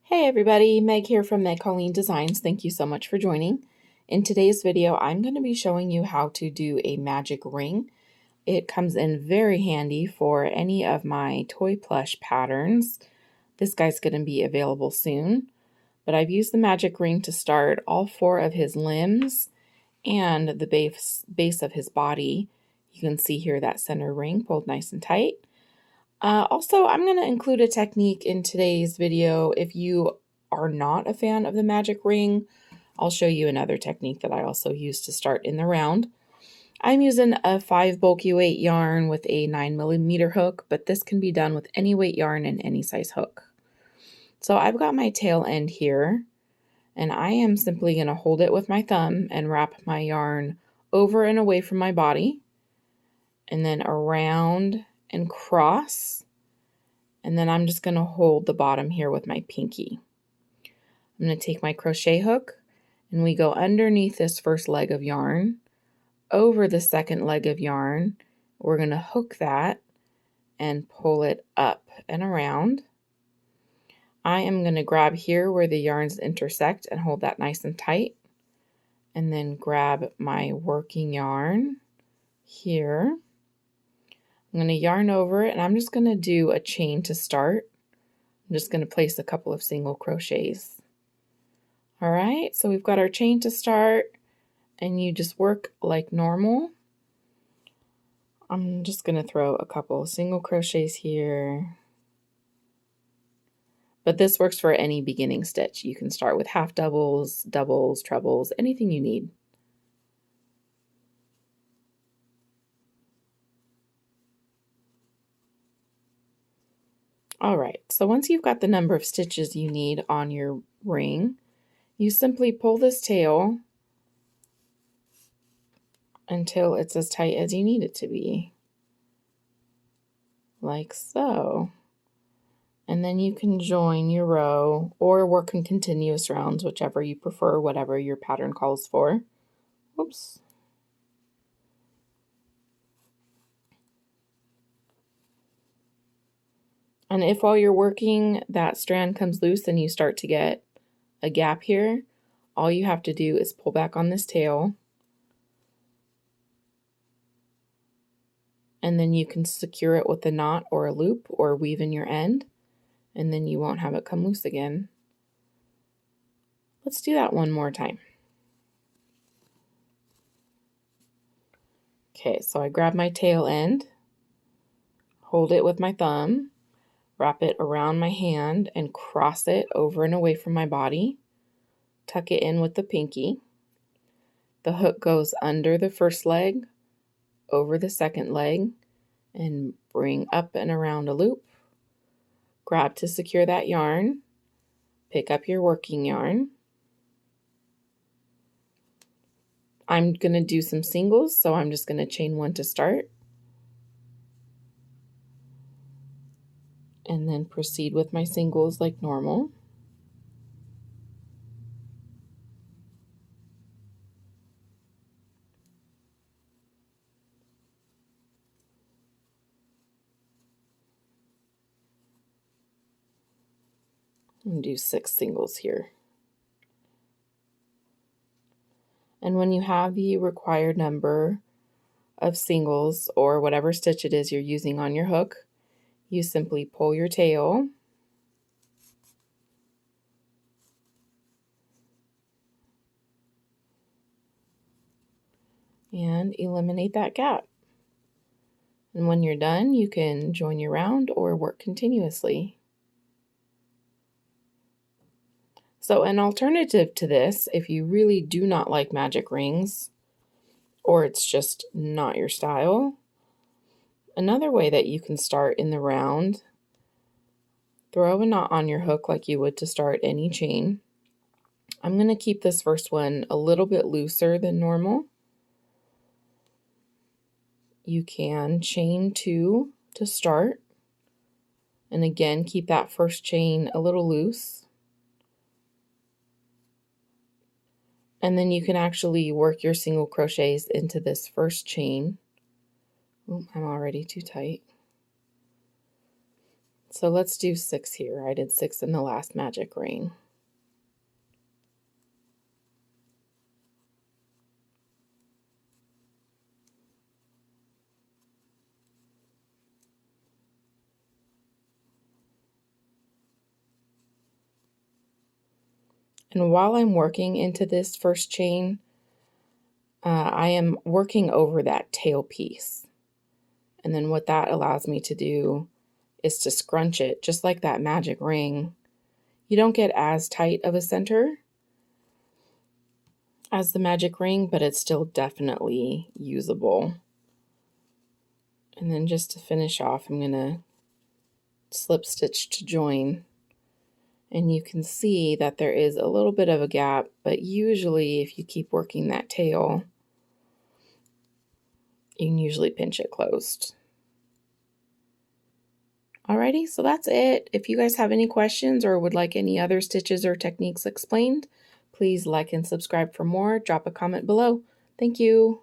Hey everybody, Meg here from Meg Colleen Designs. Thank you so much for joining. In today's video, I'm going to be showing you how to do a magic ring. It comes in very handy for any of my toy plush patterns. This guy's going to be available soon, but I've used the magic ring to start all 4 of his limbs and the base of his body. You can see here that center ring pulled nice and tight. Also, I'm going to include a technique in today's video. If you are not a fan of the magic ring, I'll show you another technique that I also use to start in the round. I'm using a 5 bulky weight yarn with a 9mm hook, but this can be done with any weight yarn and any size hook. So I've got my tail end here, and I am simply going to hold it with my thumb and wrap my yarn over and away from my body, and then around and cross, and then I'm just going to hold the bottom here with my pinky. I'm going to take my crochet hook, and we go underneath this first leg of yarn, over the second leg of yarn. We're going to hook that and pull it up and around. I am going to grab here where the yarns intersect and hold that nice and tight, and then grab my working yarn here. I'm going to yarn over it, and I'm just going to do a chain to start. I'm just going to place a couple of single crochets. All right, so we've got our chain to start, and you just work like normal. I'm just going to throw a couple of single crochets here. But this works for any beginning stitch. You can start with half doubles, doubles, trebles, anything you need. All right, so once you've got the number of stitches you need on your ring, you simply pull this tail until it's as tight as you need it to be, like so. And then you can join your row or work in continuous rounds, whichever you prefer, whatever your pattern calls for. Oops. And if while you're working that strand comes loose and you start to get a gap here, all you have to do is pull back on this tail, and then you can secure it with a knot or a loop or weave in your end, and then you won't have it come loose again. Let's do that one more time. Okay, so I grab my tail end, hold it with my thumb, wrap it around my hand and cross it over and away from my body. Tuck it in with the pinky. The hook goes under the first leg, over the second leg, and bring up and around a loop. Grab to secure that yarn. Pick up your working yarn. I'm going to do some singles, so I'm just going to chain 1 to start. And then proceed with my singles like normal. And do 6 singles here. And when you have the required number of singles or whatever stitch it is you're using on your hook, you simply pull your tail and eliminate that gap. And when you're done, you can join your round or work continuously. So an alternative to this, if you really do not like magic rings, or it's just not your style, another way that you can start in the round, throw a knot on your hook like you would to start any chain. I'm going to keep this first one a little bit looser than normal. You can chain 2 to start, and again keep that first chain a little loose. And then you can actually work your single crochets into this first chain. Oh, I'm already too tight. So let's do 6 here. I did 6 in the last magic ring. And while I'm working into this first chain, I am working over that tail piece. And then what that allows me to do is to scrunch it just like that magic ring. You don't get as tight of a center as the magic ring, but it's still definitely usable. And then just to finish off, I'm going to slip stitch to join. And you can see that there is a little bit of a gap, but usually if you keep working that tail, you can usually pinch it closed. Alrighty, so that's it. If you guys have any questions or would like any other stitches or techniques explained, please like and subscribe for more. Drop a comment below. Thank you.